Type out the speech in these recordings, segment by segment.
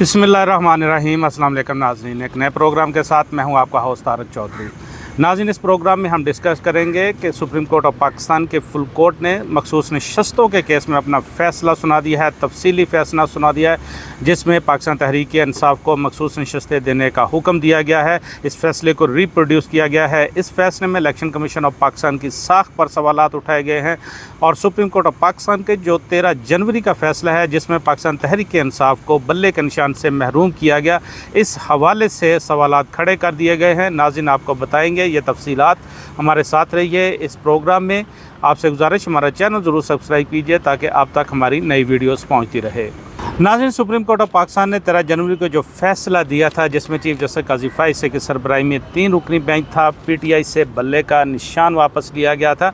बिस्मिल्लाहिर्रहमानिर्रहीम। अस्सलाम वालेकुम नाज़रीन, एक नए प्रोग्राम के साथ मैं हूं आपका होस्ट तारक चौधरी। नाज़रीन, इस प्रोग्राम में हम डिस्कस करेंगे कि सुप्रीम कोर्ट ऑफ पाकिस्तान के फुल कोर्ट ने मखसूस नशस्तों के केस में अपना फ़ैसला सुना दिया है, तफसीली फ़ैसला सुना दिया है, जिसमें पाकिस्तान तहरीक इंसाफ को मखसूस नशस्तें देने का हुक्म दिया गया है। इस फ़ैसले को रिप्रोड्यूस किया गया है। इस फ़ैसले में इलेक्शन कमीशन ऑफ पाकिस्तान की साख पर सवालात उठाए गए हैं और सुप्रीम कोर्ट ऑफ पाकिस्तान के जो 13 जनवरी का फ़ैसला है, जिसमें पाकिस्तान तहरीक इंसाफ को बल्ले के निशान से महरूम किया गया, इस हवाले से सवालात खड़े कर दिए गए हैं। नाज़रीन, आपको बताएंगे ये तफसीलात, हमारे साथ रहिए इस प्रोग्राम में। आपसे गुजारिश, हमारा चैनल ज़रूर सब्सक्राइब कीजिए ताकि आप तक हमारी नई वीडियोस पहुंचती रहे। नाज़रीन, सुप्रीम कोर्ट ऑफ पाकिस्तान ने 13 जनवरी को जो फ़ैसला दिया था, जिसमें चीफ जस्टिस काजी फाइज़ की सरबराही में 3 रुकनी बेंच था, PTI से बल्ले का निशान वापस लिया गया था।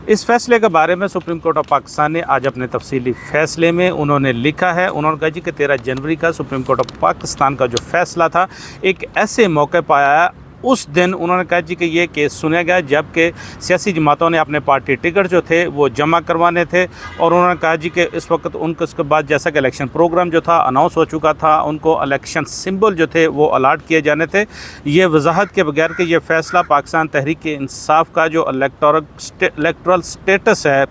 इस फ़ैसले के बारे में सुप्रीम कोर्ट ऑफ पाकिस्तान ने आज अपने तफसीली फ़ैसले में उन्होंने लिखा है। उन्होंने कहा जी कि 13 जनवरी का सुप्रीम कोर्ट ऑफ पाकिस्तान का जो फ़ैसला था, एक ऐसे मौके पर आया। उस दिन उन्होंने कहा जी कि ये केस सुना गया जबकि सियासी जमातों ने अपने पार्टी टिकट जो थे वो जमा करवाने थे, और उन्होंने कहा जी कि इस वक्त उनको उसके बाद जैसा कि इलेक्शन प्रोग्राम जो था अनाउंस हो चुका था, उनको इलेक्शन सिंबल जो थे वो अलाट किए जाने थे। ये वजाहत के बगैर कि ये फ़ैसला पाकिस्तान तहरीक इंसाफ का जो इलेक्टोरल स्टेटस है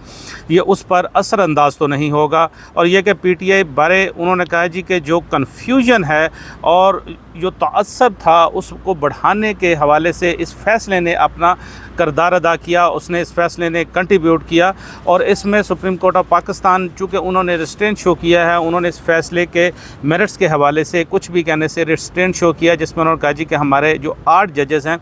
ये उस पर असरअंदाज तो नहीं होगा, और यह कि PTI बारे उन्होंने कहा जी कि जो कन्फ्यूजन है और जो तअस्सुब था उसको बढ़ाने के हवाले से इस फ़ैसले ने अपना किरदार अदा किया, उसने इस फ़ैसले ने कंट्रीब्यूट किया। और इसमें सुप्रीम कोर्ट ऑफ पाकिस्तान चूँकि उन्होंने रिस्ट्रेंट शो किया है, उन्होंने इस फ़ैसले के मेरिट्स के हवाले से कुछ भी कहने से रिस्ट्रेंट शो किया, जिसमें उन्होंने कहा जी कि हमारे जो 8 जजेस हैं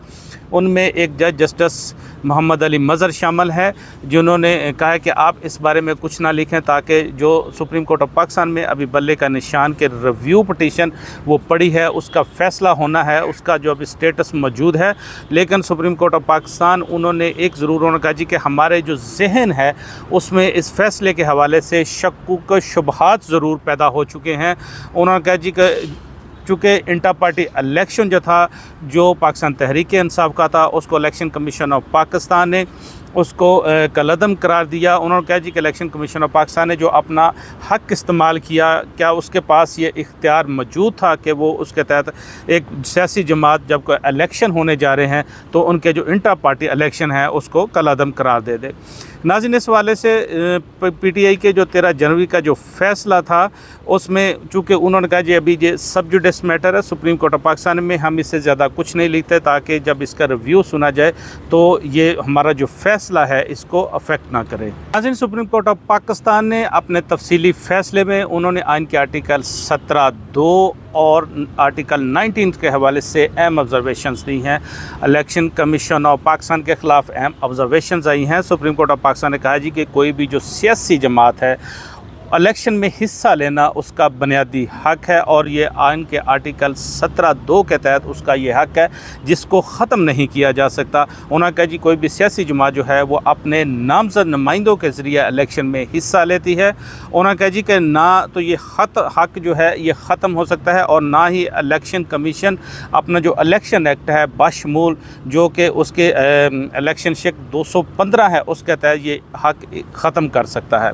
उनमें एक जज जस्टिस मोहम्मद अली मज़हर शामिल है, जिन्होंने कहा है कि आप इस बारे में कुछ ना लिखें ताकि जो सुप्रीम कोर्ट ऑफ पाकिस्तान में अभी बल्ले का निशान के रिव्यू पटिशन वो पड़ी है, उसका फ़ैसला होना है, उसका जो अभी स्टेटस मौजूद है। लेकिन सुप्रीम कोर्ट ऑफ पाकिस्तान उन्होंने एक ज़रूर उन्होंने कहा जी कि हमारे जो जहन है उसमें इस फ़ैसले के हवाले से शक्कुक शुबहात ज़रूर पैदा हो चुके हैं। उन्होंने कहा जी कि चूँकि इंटर पार्टी इलेक्शन जो था, जो पाकिस्तान तहरीक इंसाफ का था, उसको इलेक्शन कमीशन ऑफ पाकिस्तान ने उसको कलअदम करार दिया। उन्होंने कहा जी कि इलेक्शन कमीशन ऑफ पाकिस्तान ने जो अपना हक़ इस्तेमाल किया, क्या उसके पास ये इख्तियार मौजूद था कि वो उसके तहत एक सियासी जमात जब कोई इलेक्शन होने जा रहे हैं तो उनके जो इंटर पार्टी इलेक्शन है उसको कलअदम करार दे दे। नाज़रीन, इस वाले से PTI के जो 13 जनवरी का जो फ़ैसला था उसमें चूँकि उन्होंने कहा जी अभी ये सब जुडिस मैटर है, सुप्रीम कोर्ट ऑफ पाकिस्तान में हम इससे ज़्यादा कुछ नहीं लिखते ताकि जब इसका रिव्यू सुना जाए तो ये हमारा जो फ़ैसला है इसको अफेक्ट ना करे। नाज़रीन, सुप्रीम कोर्ट ऑफ पाकिस्तान ने अपने तफसीली फ़ैसले में उन्होंने आइन के आर्टिकल 17(2) और आर्टिकल 19 के हवाले से अहम ऑब्जर्वेशंस दी हैं। इलेक्शन कमीशन ऑफ पाकिस्तान के ख़िलाफ़ अहम ऑब्जर्वेशंस आई हैं। सुप्रीम कोर्ट ऑफ पाकिस्तान ने कहा जी कि कोई भी जो सियासी जमात है इलेक्शन में हिस्सा लेना उसका बुनियादी हक़ है, और ये आइन के आर्टिकल 17(2) के तहत उसका ये हक़ है जिसको ख़त्म नहीं किया जा सकता। उन्होंने कहा जी कोई भी सियासी जमात जो है वो अपने नामज़द नुमाइंदों के ज़रिए इलेक्शन में हिस्सा लेती है। उन्होंने कहा जी कि ना तो ये हक़ जो है ये ख़त्म हो सकता है, और ना ही इलेक्शन कमीशन अपना जो इलेक्शन एक्ट है बाशमूल जो कि उसके इलेक्शन शेक 215 है उसके तहत ये हक़ ख़त्म कर सकता है।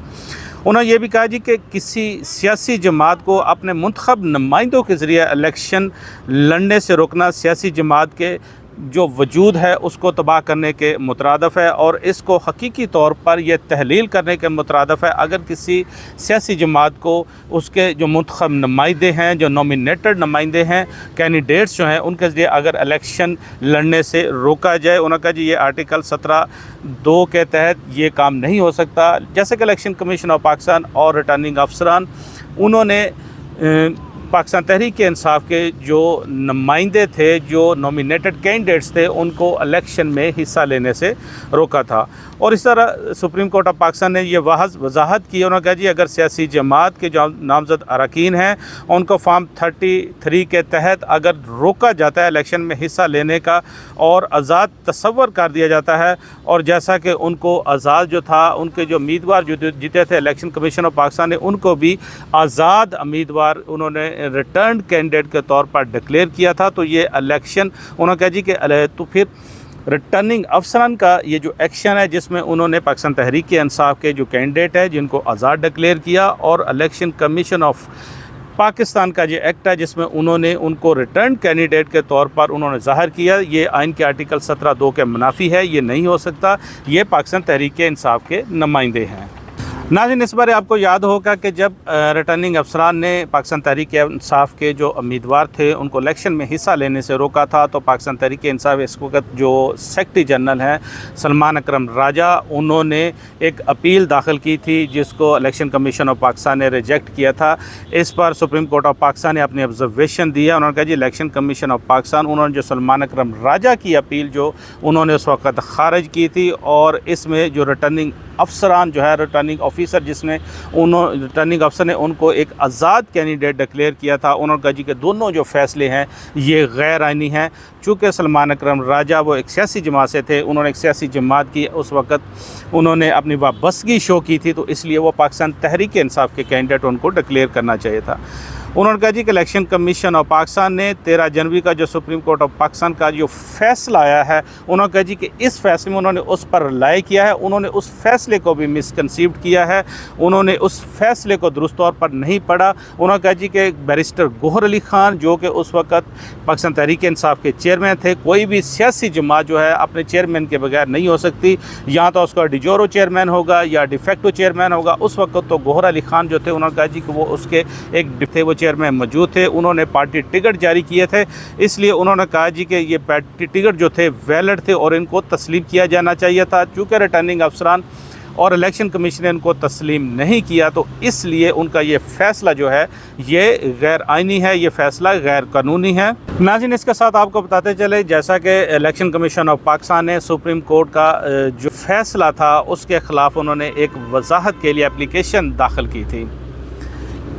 उन्होंने ये भी कहा जी कि किसी सियासी जमात को अपने मुंतखब नुमाइंदों के ज़रिए इलेक्शन लड़ने से रोकना सियासी जमात के जो वजूद है उसको तबाह करने के मुतरादफ़ है, और इसको हकीकी तौर पर यह तहलील करने के मुतरादफ़ है। अगर किसी सियासी जमात को उसके जो मुंतखब नुमाइंदे हैं, जो नॉमिनेटेड नुमाइंदे हैं, कैंडिडेट्स जो हैं, उनके ज़रिए अगर इलेक्शन लड़ने से रोका जाए, उन्होंने कहा जी ये आर्टिकल 17(2) के तहत ये काम नहीं हो सकता। जैसे कि इलेक्शन कमीशन ऑफ पाकिस्तान और रिटर्निंग अफसरान उन्होंने पाकिस्तान तहरीक इंसाफ के जो नुमाइंदे थे, जो नॉमिनेटेड कैंडिडेट्स थे, उनको इलेक्शन में हिस्सा लेने से रोका था। और इस तरह सुप्रीम कोर्ट ऑफ पाकिस्तान ने ये वजाहत की। उन्होंने कहा जी अगर सियासी जमात के जो नामज़द अरकान हैं उनको फॉर्म 33 के तहत अगर रोका जाता है इलेक्शन में हिस्सा लेने का और आज़ाद तसव्वुर कर दिया जाता है, और जैसा कि उनको आज़ाद जो था उनके जो उम्मीदवार जो जीते थे इलेक्शन कमीशन ऑफ पाकिस्तान ने उनको भी आज़ाद उम्मीदवार उन्होंने रिटर्न कैंडिडेट के तौर पर डिक्लेयर किया था। तो ये इलेक्शन उन्होंने कहा जी कि तो फिर रिटर्निंग अफसरान का ये जो एक्शन है जिसमें उन्होंने पाकिस्तान तहरीक इंसाफ के जो कैंडिडेट है जिनको आज़ाद डिक्लेयर किया और इलेक्शन कमीशन ऑफ पाकिस्तान का जो एक्ट है जिसमें उन्होंने उनको रिटर्न कैंडिडेट के तौर पर उन्होंने ज़ाहिर किया, ये आइन के आर्टिकल 17(2) के मुनाफी है, ये नहीं हो सकता। ये पाकिस्तान तहरीक इंसाफ के नुमाइंदे हैं। नाज़रीन, इस बारे आपको याद होगा कि जब रिटर्निंग अफसरान ने पाकिस्तान तहरीक इंसाफ के जो उम्मीदवार थे उनको इलेक्शन में हिस्सा लेने से रोका था, तो पाकिस्तान तहरीक इंसाफ इस वक्त जो सेक्रेटरी जनरल हैं सलमान अकरम राजा, उन्होंने एक अपील दाखिल की थी जिसको इलेक्शन कमीशन ऑफ पाकिस्तान ने रिजेक्ट किया था। इस पर सुप्रीम कोर्ट ऑफ पाकिस्तान ने अपनी ऑब्जर्वेशन दिया। उन्होंने कहा जी इलेक्शन कमीशन ऑफ पाकिस्तान, उन्होंने जो सलमान अकरम राजा की अपील जो उन्होंने उस वक्त ख़ारिज की थी, और इसमें जो रिटर्निंग अफसरान जो है, रिटर्निंग ऑफिसर जिसने रिटर्निंग अफसर ने उनको एक आज़ाद कैंडिडेट डिक्लेयर किया था, उन्होंने कहा जी कि दोनों जो फ़ैसले हैं ये गैर आइनी हैं। चूँकि सलमान अकरम राजा वो एक सियासी जमात से थे, उन्होंने एक सियासी जमात की उस वक़्त उन्होंने अपनी वाबस्तगी शो की थी, तो इसलिए वो पाकिस्तान तहरीक इंसाफ के कैंडिडेट उनको डिक्लेयर करना चाहिए था। उन्होंने कहा जी कि इलेक्शन कमीशन ऑफ पाकिस्तान ने 13 जनवरी का जो सुप्रीम कोर्ट ऑफ पाकिस्तान का जो फ़ैसला आया है, उन्होंने कहा जी कि इस फैसले में उन्होंने उस पर रिलाई किया है, उन्होंने उस फैसले को भी मिसकंसीव्ड किया है, उन्होंने उस फैसले को दुरुस्त तौर पर नहीं पढ़ा। उन्होंने कहा जी कि बैरिस्टर गौहर अली ख़ान जो कि उस वक़्त पाकिस्तान तहरीक इंसाफ के चेयरमैन थे, कोई भी सियासी जमात जो है अपने चेयरमैन के बगैर नहीं हो सकती, या तो उसका डिजोरो चेयरमैन होगा या डिफेक्टो चेयरमैन होगा। उस वक्त तो गौहर अली ख़ान जो थे, उन्होंने कहा जी कि वो उसके एक थे, वो चेयरमैन मौजूद थे, उन्होंने पार्टी टिकट जारी किए थे, इसलिए उन्होंने कहा जी कि ये पार्टी टिकट जो थे वैलिड थे और इनको तस्लीम किया जाना चाहिए था। चूँकि रिटर्निंग अफसरान और इलेक्शन कमीशन ने इनको तस्लीम नहीं किया, तो इसलिए उनका ये फ़ैसला जो है ये गैर आइनी है, ये फ़ैसला गैर कानूनी है। नाज़रीन, इसके साथ आपको बताते चले, जैसा कि इलेक्शन कमीशन ऑफ पाकिस्तान ने सुप्रीम कोर्ट का जो फ़ैसला था उसके ख़िलाफ़ उन्होंने एक वजाहत के लिए एप्लीकेशन दाखिल की थी।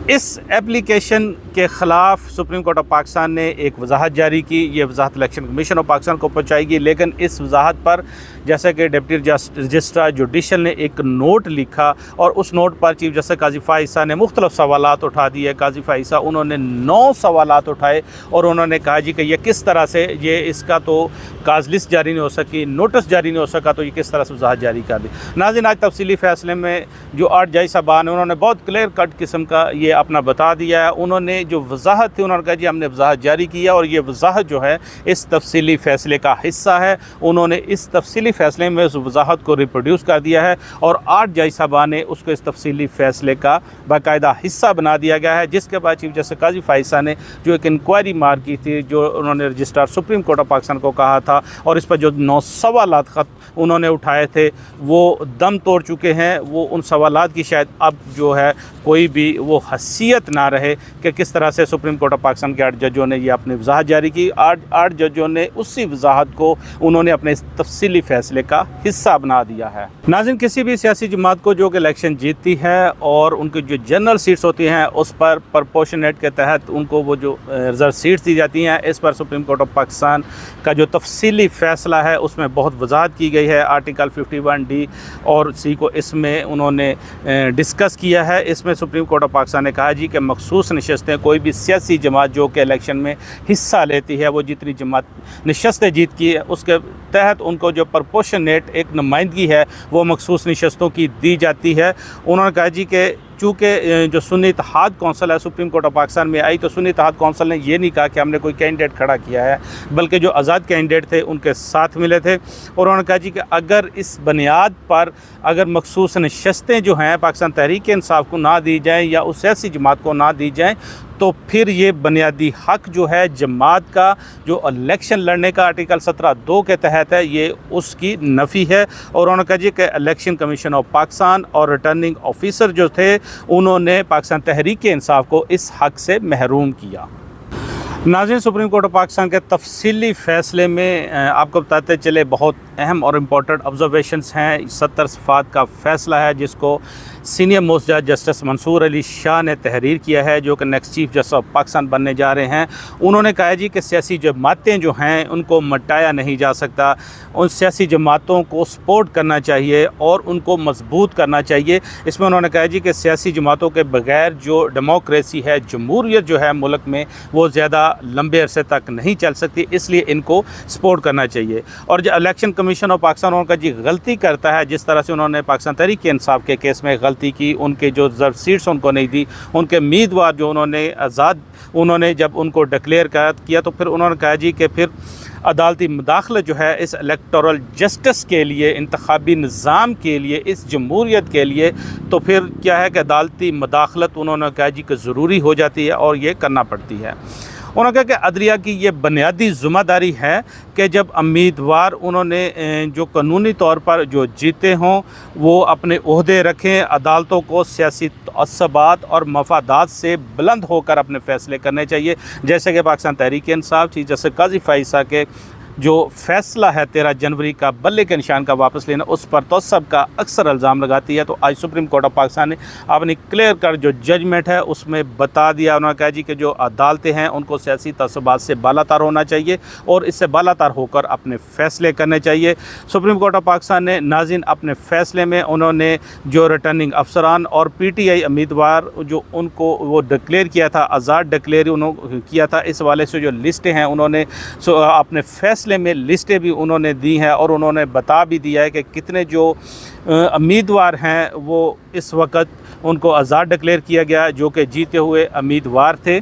इस एप्लीकेशन के ख़िलाफ़ सुप्रीम कोर्ट ऑफ पाकिस्तान ने एक वजाहत जारी की। ये वजाहत इलेक्शन कमीशन ऑफ पाकिस्तान को पहुँचाएगी, लेकिन इस वजाहत पर जैसे कि डिप्टी रजिस्ट्रार जुडिशल ने एक नोट लिखा और उस नोट पर चीफ जस्टिस काजी फ़ाइसा ने मुख्तलिफ़ सवालात उठा दिए। काजी फ़ाइसा उन्होंने 9 सवालात उठाए और उन्होंने कहा जी कि ये किस तरह से ये इसका तो काज लिस्ट जारी नहीं हो सकी, नोटिस जारी नहीं हो सका, तो ये किस तरह से वजाहत जारी कर दी। नाज़रीन, आज तफसीली फ़ैसले में जो 8 जज साहबान हैं उन्होंने बहुत क्लियर कट किस्म का ये अपना बता दिया है। उन्होंने जो वजाहत थी, उन्होंने कहा जी हमने वजाहत जारी किया और ये वजाहत जो है इस तफसीली फ़ैसले का हिस्सा है। उन्होंने इस तफसीली फ़ैसले में उस वजाहत को रिप्रोड्यूस कर दिया है और 8 जज साहबान ने उसको इस तफसीली फ़ैसले का बाकायदा हिस्सा बना दिया गया है। जिसके बाद चीफ जस्टिस काजी फ़ाइसा ने जो एक इंक्वायरी मार की थी, जो उन्होंने registrar supreme court of Pakistan को कहा था, और इस पर जो 9 सवालात ख़त उन्होंने उठाए थे वो दम तोड़ चुके हैं। वो उन सवालात की शायद अब जो है कोई भी वो हैसियत ना रहे कि किस तरह से सुप्रीम कोर्ट ऑफ पाकिस्तान के 8 जजों ने ये अपनी वजाहत जारी की। 8 जजों ने उसी वजाहत को उन्होंने अपने इस तफसीली फ़ैसले का हिस्सा बना दिया है। नाज़रीन, किसी भी सियासी जमात को जो कि इलेक्शन जीतती है और उनकी जो जनरल सीट्स होती हैं उस पर प्रपोर्शनेट के तहत उनको वो जो रिजर्व सीट्स दी जाती हैं, इस पर सुप्रीम कोर्ट ऑफ पाकिस्तान का जो तफसीली फ़ैसला है उसमें बहुत वजाहत की गई है। आर्टिकल 51D और C को इसमें उन्होंने डिस्कस किया है। इसमें सुप्रीम कोर्ट ऑफ पाकिस्तान ने कहा जी कि मखसूस नशस्तें कोई भी सियासी जमात जो कि इलेक्शन में हिस्सा लेती है, वो जितनी जमात नशस्तें जीत की है उसके तहत उनको जो प्रपोर्शनेट एक नुमाइंदगी है वो मखसूस नशस्तों की दी जाती है। उन्होंने कहा जी कि चूँकि जो सुन्नी इत्तेहाद कौंसिल है सुप्रीम कोर्ट ऑफ पाकिस्तान में आई, तो सुन्नी इत्तेहाद कौंसिल ने ये नहीं कहा कि हमने कोई कैंडिडेट खड़ा किया है, बल्कि जो आज़ाद कैंडिडेट थे उनके साथ मिले थे। और उन्होंने कहा जी कि अगर इस बुनियाद पर अगर मखसूस नशस्तें जो हैं पाकिस्तान तहरीक इंसाफ को ना दी जाएँ या उस सियासी जमात को ना दी जाएँ, तो फिर ये बुनियादी हक़ जो है जमात का जो इलेक्शन लड़ने का आर्टिकल 17(2) के तहत है, ये उसकी नफ़ी है। और उन्होंने कहा जी कि इलेक्शन कमीशन ऑफ पाकिस्तान और रिटर्निंग ऑफिसर जो थे उन्होंने पाकिस्तान तहरीक इंसाफ को इस हक़ से महरूम किया। नाज़रीन, सुप्रीम कोर्ट ऑफ पाकिस्तान के तफसीली फ़ैसले में आपको बताते चले बहुत अहम और इम्पोर्टेंट ऑब्जर्वेशंस हैं। 70 सफ़ात का फ़ैसला है जिसको सीनियर मोस्ट जज जस्टिस मंसूर अली शाह ने तहरीर किया है, जो कि next chief justice of Pakistan बनने जा रहे हैं। उन्होंने कहा जी कि सियासी जमातें जो हैं उनको मटाया नहीं जा सकता, उन सियासी जमातों को सपोर्ट करना चाहिए और उनको मजबूत करना चाहिए। इसमें उन्होंने कहा जी कि सियासी जमातों के बगैर जो डेमोक्रेसी है, जमहूरियत जो है मुल्क में, वो ज़्यादा लंबे अरसे तक नहीं चल सकती, इसलिए इनको सपोर्ट करना चाहिए। और जो इलेक्शन कमीशन ऑफ पाकिस्तान उनका जी गलती करता है, जिस तरह से उन्होंने पाकिस्तान तहरीक इंसाफ के केस में गलती की, उनके जो रिजर्व सीट्स उनको नहीं दी, उनके उम्मीदवार जो उन्होंने जब उनको डिक्लेयर किया तो फिर उन्होंने कहा जी कि फिर अदालती मुदाखलत जो है इस इलेक्टोरल जस्टिस के लिए, इंतखाबी निज़ाम के लिए, इस जमहूरियत के लिए, तो फिर क्या है कि अदालती मुदाखलत उन्होंने कहा जी कि ज़रूरी हो जाती है और ये करना पड़ती है। उन्होंने कहा कि अदलिया की ये बुनियादी ज़िम्मेदारी है कि जब उम्मीदवार उन्होंने जो कानूनी तौर पर जो जीते हों वो अपने ओहदे रखें, अदालतों को सियासी तअस्सुबात और मफादात से बुलंद होकर अपने फ़ैसले करने चाहिए। जैसे कि पाकिस्तान तहरीक इंसाफ चीफ जस्टिस काजी फ़ाइज़ा के जो फ़ैसला है 13 जनवरी का बल्ले के निशान का वापस लेना, उस पर तअस्सुब का अक्सर इल्ज़ाम लगाती है। तो आज सुप्रीम कोर्ट ऑफ पाकिस्तान ने अपनी क्लियर कर जो जजमेंट है उसमें बता दिया, उन्होंने कहा जी कि जो अदालतें हैं उनको सियासी तअस्सुबात से बालातर होना चाहिए और इससे बालातर होकर अपने फ़ैसले करने चाहिए। सुप्रीम कोर्ट ऑफ पाकिस्तान ने नाज़रीन अपने फ़ैसले में उन्होंने जो रिटर्निंग अफसरान और PTI उम्मीदवार जो उनको वो डिक्लेयर किया था, आज़ाद डिक्लेयर उन्होंने किया था, इस वाले से जो लिस्टें हैं उन्होंने अपने फैसले में लिस्टें भी उन्होंने दी हैं और उन्होंने बता भी दिया है कि कितने जो उम्मीदवार हैं वो इस वक्त उनको आज़ाद डिक्लेयर किया गया जो कि जीते हुए उम्मीदवार थे।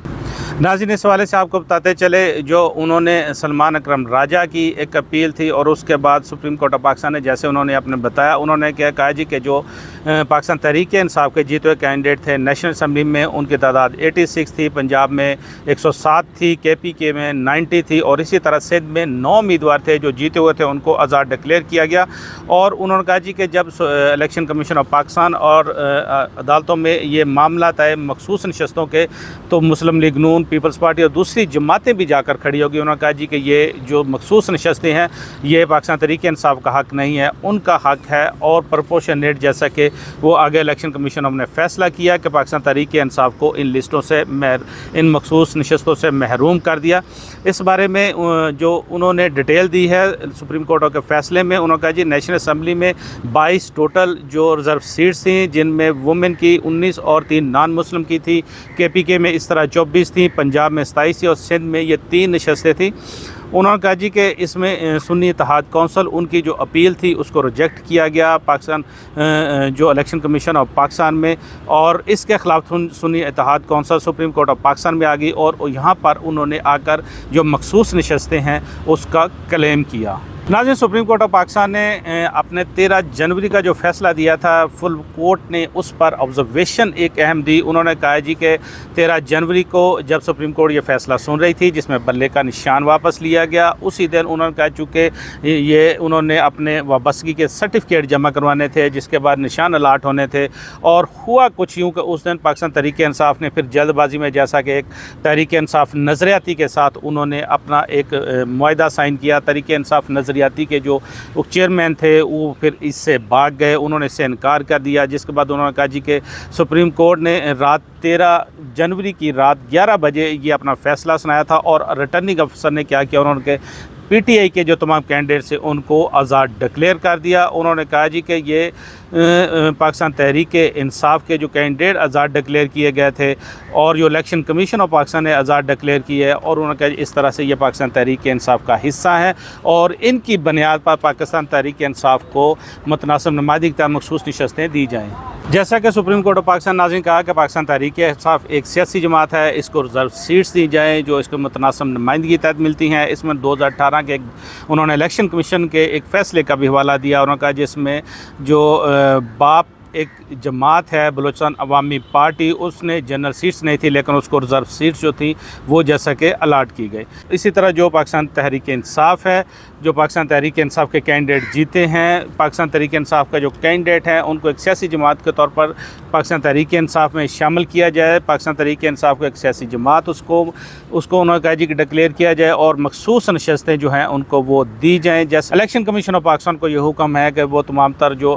नाज़रीन, इस हवाले से आपको बताते चले जो उन्होंने सलमान अकरम राजा की एक अपील थी और उसके बाद सुप्रीम कोर्ट ऑफ पाकिस्तान ने, जैसे उन्होंने अपने बताया, उन्होंने क्या कहा जी कि जो पाकिस्तान तहरीक इंसाफ के जीते हुए कैंडिडेट थे नेशनल असम्बली में उनकी तादाद 86 थी, पंजाब में 107 थी, KPK में 90 थी और इसी तरह सिंध में 9 उम्मीदवार थे जो जीते हुए थे, उनको आज़ाद डिक्लेयर किया गया। और उन्होंने कहा जी कि जब इलेक्शन कमीशन ऑफ पाकिस्तान और अदालतों में ये मामला है मखसूस नशस्तों के, तो मुस्लिम लीग नून, पीपल्स पार्टी और दूसरी जमातें भी जाकर खड़ी होगी। उन्होंने कहा जी कि ये जो मखसूस नशस्तें हैं ये पाकिस्तान तहरीक इंसाफ का हक़ नहीं है, उनका हक़ है और प्रोपोर्शनेट, जैसा कि वो आगे इलेक्शन कमीशन ने फैसला किया कि पाकिस्तान तहरीक इंसाफ को इन लिस्टों से इन मखसूस नशस्तों से महरूम कर दिया। इस बारे में जो उन्होंने डिटेल दी है सुप्रीम कोर्ट के फ़ैसले में, उन्होंने कहा जी नेशनल असम्बली में 22 टोटल जो रिज़र्व सीट्स थी जिनमें वुमेन की 19 और 3 नॉन मुस्लिम की थी, KPK में इस तरह 24 थी, पंजाब में 27 थी और सिंध में ये 3 नशस्तें थी। उन्होंने कहा जी कि इसमें सुन्नी इत्तेहाद कौंसिल उनकी जो अपील थी उसको रिजेक्ट किया गया पाकिस्तान जो इलेक्शन कमीशन ऑफ पाकिस्तान में, और इसके ख़िलाफ़ Sunni Ittehad council supreme court of Pakistan में आ गई और यहाँ पर उन्होंने आकर जो मखसूस नशस्तें हैं उसका क्लेम किया। नाज़रीन, सुप्रीम कोर्ट ऑफ पाकिस्तान ने अपने 13 जनवरी का जो फ़ैसला दिया था फुल कोर्ट ने उस पर ऑब्जर्वेशन एक अहम दी। उन्होंने कहा जी कि 13 जनवरी को जब सुप्रीम कोर्ट ये फ़ैसला सुन रही थी जिसमें बल्ले का निशान वापस लिया गया, उसी दिन उन्होंने कहा चूँकि ये उन्होंने अपने वाबस्तगी के सर्टिफिकेट जमा करवाने थे जिसके बाद निशान अलाट होने थे, और हुआ कुछ यूँ कि उस दिन पाकिस्तान तहरीक इंसाफ ने फिर जल्दबाजी में, जैसा कि एक तहरीक इंसाफ नज़रियाती के साथ उन्होंने अपना एक मुआहदा साइन किया, तहरीक इंसाफ नज़रियाती के जो चेयरमैन थे वो फिर इससे भाग गए, उन्होंने इससे इनकार कर दिया। जिसके बाद उन्होंने कहा जी कि सुप्रीम कोर्ट ने रात 13 जनवरी की रात 11 बजे ये अपना फ़ैसला सुनाया था और रिटर्निंग अफसर ने क्या किया, उन्होंने PTI के जो तमाम कैंडिडेट्स हैं उनको आज़ाद डिक्लेयर कर दिया। उन्होंने कहा जी कि ये पाकिस्तान तहरीक इंसाफ के जो कैंडिडेट आज़ाद डिक्लेयर किए गए थे और जो इलेक्शन कमीशन ऑफ पाकिस्तान ने आज़ाद डिक्लेयर किए है, और उन्होंने कहा इस तरह से ये पाकिस्तान तहरीक इंसाफ का हिस्सा है और इनकी बुनियाद पर पाकिस्तान तहरीक इंसाफ को मुतनासिब नुमाइंदगी के मखसूस नशस्तें दी जाएँ। जैसा कि सुप्रीम कोर्ट ऑफ पाकिस्तान नाज़रीन कहा कि पाकिस्तान तहरीक इंसाफ एक सियासी जमात है, इसको रिजर्व सीट्स दी जाएँ जो इसको मुतनासिब नुमाइंदगी तहत मिलती हैं। इसमें 2018 के उन्होंने इलेक्शन कमीशन के एक फ़ैसले का भी हवाला दिया। उन्होंने कहा जिसमें जो बाप एक जमात है बलूचिस्तान अवामी पार्टी, उसने जनरल सीट्स नहीं थी लेकिन उसको रिज़र्व सीट्स जो थी वो जैसा कि अलाट की गई। इसी तरह जो पाकिस्तान तहरीक इंसाफ है, जो पाकिस्तान तहरीक इंसाफ के कैंडिडेट जीते हैं, पाकिस्तान तहरीक इंसाफ का जो कैंडिडेट हैं उनको एक सियासी जमात के तौर पर पाकिस्तान तहरीक इंसाफ में शामिल किया जाए। पाकिस्तान तहरीक इंसाफ को एक सियासी जमात उसको उन्होंने कहा जी कि डिक्लेयर किया जाए और मखसूस नशस्तें जो हैं उनको वो दी जाएँ। जैसे इलेक्शन कमीशन ऑफ पाकिस्तान को ये हुक्म है कि वो तमाम तर जो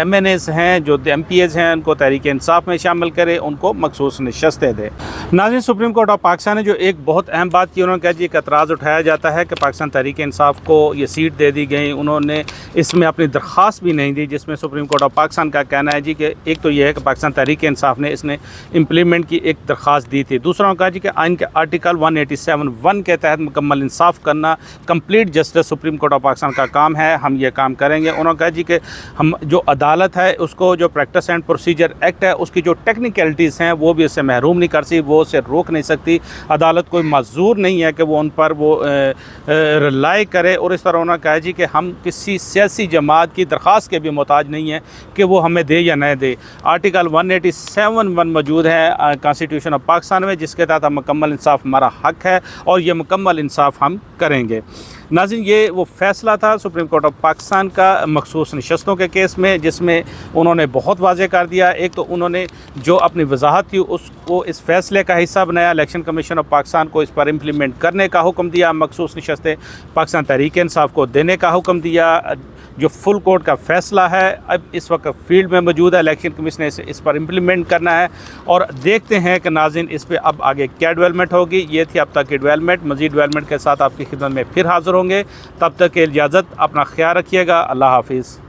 MNAs हैं, जो MPAs हैं, उनको तहरीक इंसाफ में शामिल करे, उनको मखसूस नशस्तें दे। नाज़रीन, सुप्रीम कोर्ट ऑफ पाकिस्तान ने जो एक बहुत अहम बात की, उन्होंने कहा जी एक एतराज़ उठाया जाता है कि पाकिस्तान तहरीक इंसाफ को ये सीट दे दी गई, उन्होंने इसमें अपनी दरख्वास्त भी नहीं दी, जिसमें सुप्रीम कोर्ट ऑफ पाकिस्तान का कहना है जी कि एक तो ये है कि पाकिस्तान तहरीक इंसाफ ने इसने इम्प्लीमेंट की एक दरख्वास्त दी थी। दूसरा उन्होंने कहा जी कि आइन के आर्टिकल 187(1) के तहत मुकम्मल इंसाफ करना, complete justice supreme court of Pakistan का काम है, हम ये काम करेंगे। उन्होंने कहा जी कि हम जो अदालत है उसको जो जो प्रैक्टिस एंड प्रोसीजर एक्ट है उसकी जो टेक्निकलिटीज़ हैं वो भी इससे महरूम नहीं कर सकती, वो उसे रोक नहीं सकती। अदालत कोई माजूर नहीं है कि वो उन पर वो रिलाई करे और इस तरह उन्होंने कहा जी कि हम किसी सियासी जमात की दरख्वास्त के भी मोहताज नहीं हैं कि वो हमें दे या न दे। आर्टिकल 187(1) मौजूद है कॉन्स्टिट्यूशन ऑफ पाकिस्तान में, जिसके तहत मुकम्मल इंसाफ हमारा हक़ है और ये मुकम्मल इंसाफ हम करेंगे। नाज़रीन, ये वो फ़ैसला था सुप्रीम कोर्ट ऑफ पाकिस्तान का मखसूस नशस्तों के केस में, जिसमें उन्होंने बहुत वाज़ेह कर दिया। एक तो उन्होंने जो अपनी वजाहत थी उसको इस फ़ैसले का हिस्सा बनाया, इलेक्शन कमीशन ऑफ पाकिस्तान को इस पर इम्प्लीमेंट करने का हुक्म दिया, मखसूस नशस्तें पाकिस्तान तहरीक इंसाफ को देने का हुक्म दिया। जो फुल कोर्ट का फ़ैसला है अब इस वक्त फील्ड में मौजूद है, इलेक्शन कमीशन ने इस पर इम्प्लीमेंट करना है और देखते हैं कि नाज़रीन इस पर अब आगे क्या डेवलपमेंट होगी। ये थी अब तक की डेवलपमेंट। मज़ीद डेवलपमेंट के साथ आपकी खिदमत में फिर हाज़िर होंगे। तब तक के इजाज़त, अपना ख्याल रखिएगा। अल्लाह हाफिज़।